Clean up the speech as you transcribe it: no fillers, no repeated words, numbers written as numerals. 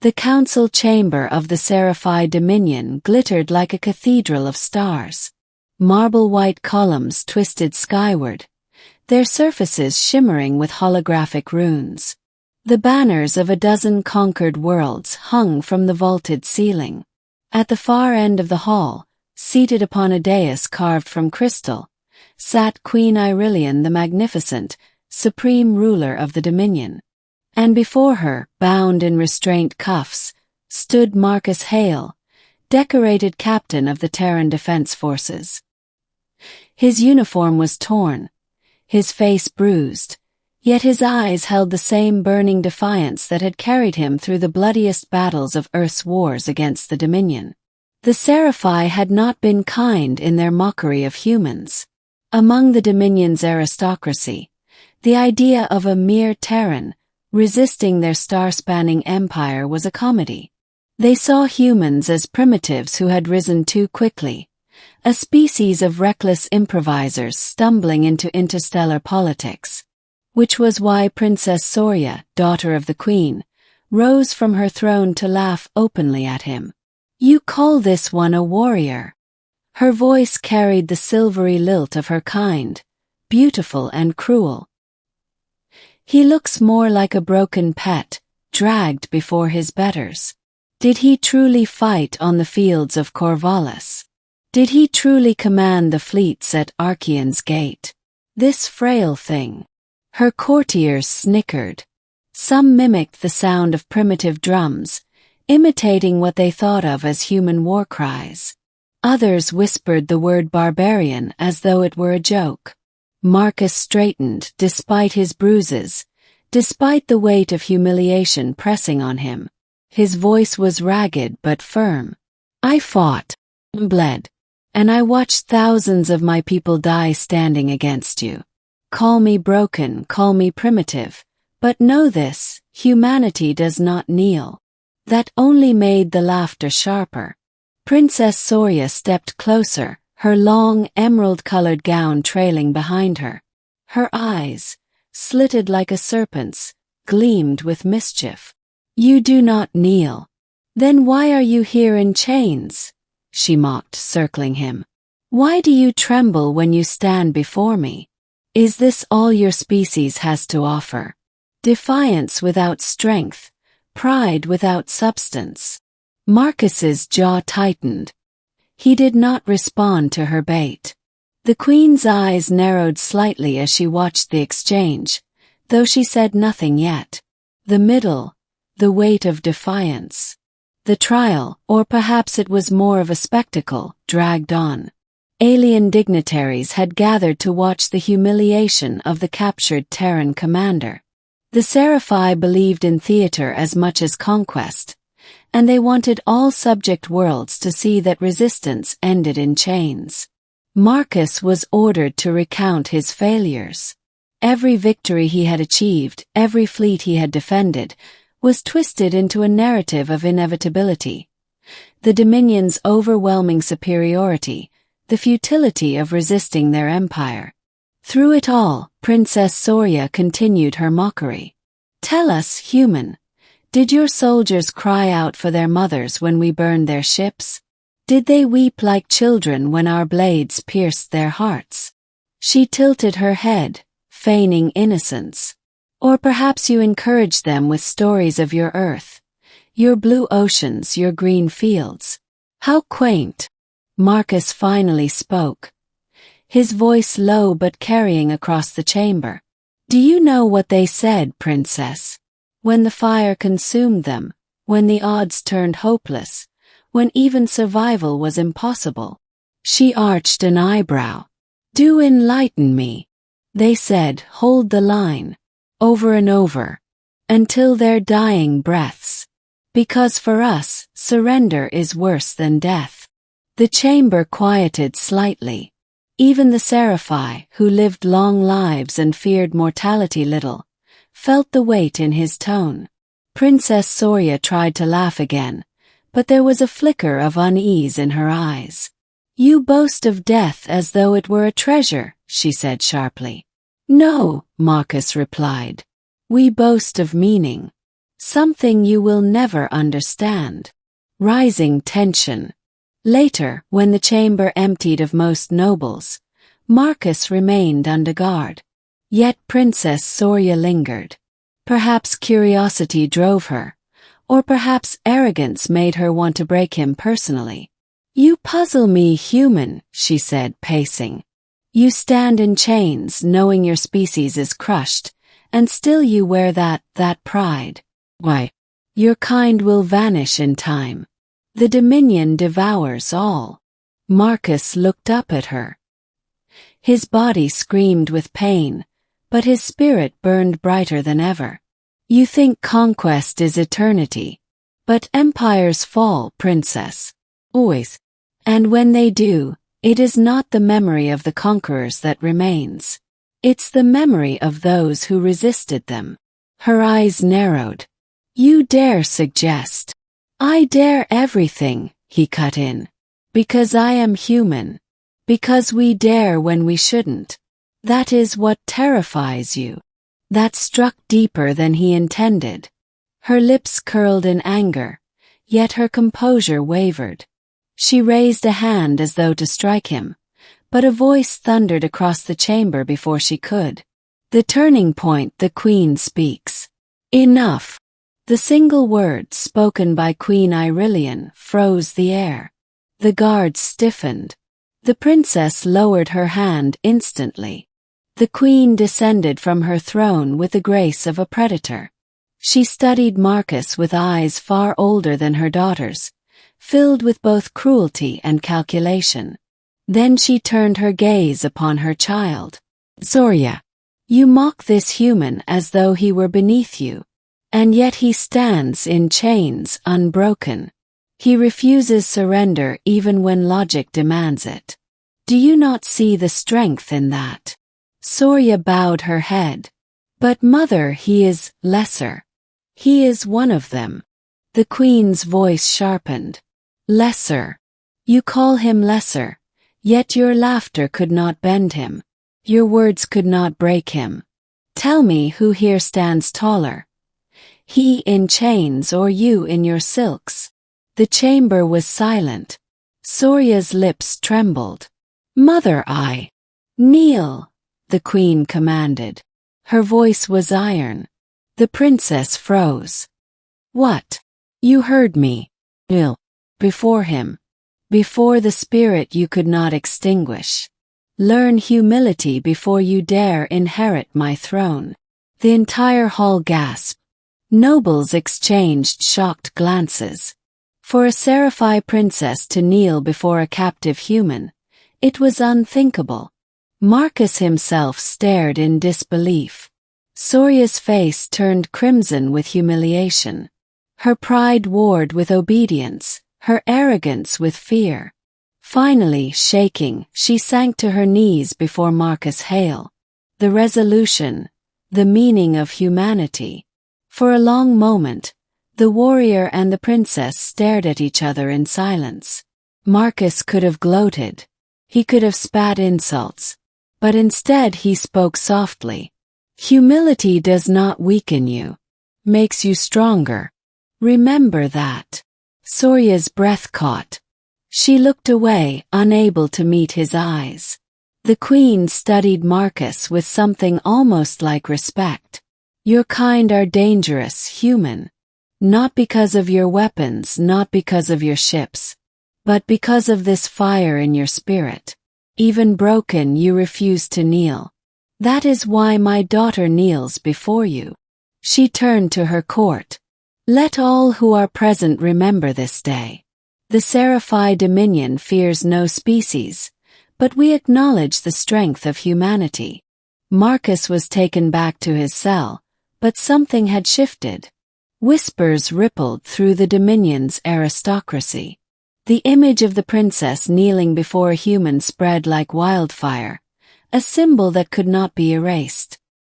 The council chamber of the Sci-Fi Dominion glittered like a cathedral of stars. Marble-white columns twisted skyward, their surfaces shimmering with holographic runes. The banners of a dozen conquered worlds hung from the vaulted ceiling. At the far end of the hall, seated upon a dais carved from crystal, sat Queen Irillion the Magnificent, supreme ruler of the Dominion. And before her, bound in restraint cuffs, stood Marcus Hale, decorated captain of the Terran Defense Forces. His uniform was torn, his face bruised, yet his eyes held the same burning defiance that had carried him through the bloodiest battles of Earth's wars against the Dominion. The Sci-Fi had not been kind in their mockery of humans. Among the Dominion's aristocracy, the idea of a mere Terran resisting their star-spanning empire was a comedy. They saw humans as primitives who had risen too quickly, a species of reckless improvisers stumbling into interstellar politics. Which was why Princess Soria, daughter of the Queen, rose from her throne to laugh openly at him. "You call this one a warrior?" Her voice carried the silvery lilt of her kind, beautiful and cruel. "He looks more like a broken pet, dragged before his betters. Did he truly fight on the fields of Corvallis? Did he truly command the fleets at Archean's gate? This frail thing." Her courtiers snickered. Some mimicked the sound of primitive drums, imitating what they thought of as human war cries. Others whispered the word barbarian as though it were a joke. Marcus straightened despite his bruises, despite the weight of humiliation pressing on him. His voice was ragged but firm. "I fought, bled, and I watched thousands of my people die standing against you. Call me broken, call me primitive, but know this, humanity does not kneel." That only made the laughter sharper. Princess Soria stepped closer, her long, emerald-colored gown trailing behind her. Her eyes, slitted like a serpent's, gleamed with mischief. "You do not kneel. Then why are you here in chains?" she mocked, circling him. "Why do you tremble when you stand before me? Is this all your species has to offer? Defiance without strength, pride without substance?" Marcus's jaw tightened. He did not respond to her bait. The Queen's eyes narrowed slightly as she watched the exchange, though she said nothing yet. The middle, the weight of defiance. The trial, or perhaps it was more of a spectacle, dragged on. Alien dignitaries had gathered to watch the humiliation of the captured Terran commander. The Sci-Fi believed in theater as much as conquest, and they wanted all subject worlds to see that resistance ended in chains. Marcus was ordered to recount his failures. Every victory he had achieved, every fleet he had defended, was twisted into a narrative of inevitability. The Dominion's overwhelming superiority, the futility of resisting their empire. Through it all, Princess Soria continued her mockery. "Tell us, human, did your soldiers cry out for their mothers when we burned their ships? Did they weep like children when our blades pierced their hearts?" She tilted her head, feigning innocence. "Or perhaps you encouraged them with stories of your earth, your blue oceans, your green fields. How quaint." Marcus finally spoke, his voice low but carrying across the chamber. "Do you know what they said, Princess? When the fire consumed them, when the odds turned hopeless, when even survival was impossible?" She arched an eyebrow. "Do enlighten me." "They said, hold the line," over and over, until their dying breaths. "Because for us, surrender is worse than death." The chamber quieted slightly. Even the Sci-Fi, who lived long lives and feared mortality little, felt the weight in his tone. Princess Soria tried to laugh again, but there was a flicker of unease in her eyes. "You boast of death as though it were a treasure," she said sharply. "No," Marcus replied. "We boast of meaning. Something you will never understand. Rising tension. Later, when the chamber emptied of most nobles, Marcus remained under guard. Yet Princess Soria lingered. Perhaps curiosity drove her, or perhaps arrogance made her want to break him personally. "You puzzle me, human," she said, pacing. "You stand in chains knowing your species is crushed, and still you wear that pride. Why? Your kind will vanish in time. The Dominion devours all." Marcus looked up at her. His body screamed with pain, but his spirit burned brighter than ever. "You think conquest is eternity. But empires fall, princess. Always. And when they do, it is not the memory of the conquerors that remains. It's the memory of those who resisted them." Her eyes narrowed. "You dare suggest?" "I dare everything," he cut in. "Because I am human. Because we dare when we shouldn't. That is what terrifies you." That struck deeper than he intended. Her lips curled in anger, yet her composure wavered. She raised a hand as though to strike him, but a voice thundered across the chamber before she could. "The turning point, the Queen speaks." Enough. The single word spoken by Queen Irillion froze the air. The guards stiffened. The princess lowered her hand instantly. The queen descended from her throne with the grace of a predator. She studied Marcus with eyes far older than her daughter's, filled with both cruelty and calculation. Then she turned her gaze upon her child. "Soria, you mock this human as though he were beneath you. And yet he stands in chains unbroken. He refuses surrender even when logic demands it. Do you not see the strength in that?" Soria bowed her head. "But mother, he is lesser. He is one of them." The queen's voice sharpened. "Lesser. You call him lesser, yet your laughter could not bend him. Your words could not break him. Tell me who here stands taller. He in chains or you in your silks?" The chamber was silent. Soria's lips trembled. "Mother, kneel," the queen commanded. Her voice was iron. The princess froze. "What? You heard me. Kneel. Before him. Before the spirit you could not extinguish. Learn humility before you dare inherit my throne." The entire hall gasped. Nobles exchanged shocked glances. For a Sci-Fi princess to kneel before a captive human, it was unthinkable. Marcus himself stared in disbelief. Soria's face turned crimson with humiliation. Her pride warred with obedience, her arrogance with fear. Finally, shaking, she sank to her knees before Marcus Hale. The resolution, the meaning of humanity. For a long moment, the warrior and the princess stared at each other in silence. Marcus could have gloated. He could have spat insults. But instead he spoke softly. "Humility does not weaken you. Makes you stronger. Remember that." Soria's breath caught. She looked away, unable to meet his eyes. The queen studied Marcus with something almost like respect. "Your kind are dangerous, human. Not because of your weapons, not because of your ships, but because of this fire in your spirit. Even broken, you refuse to kneel. That is why my daughter kneels before you." She turned to her court. "Let all who are present remember this day. The Sci-Fi Dominion fears no species, but we acknowledge the strength of humanity." Marcus was taken back to his cell, but something had shifted. Whispers rippled through the Dominion's aristocracy. The image of the princess kneeling before a human spread like wildfire, a symbol that could not be erased.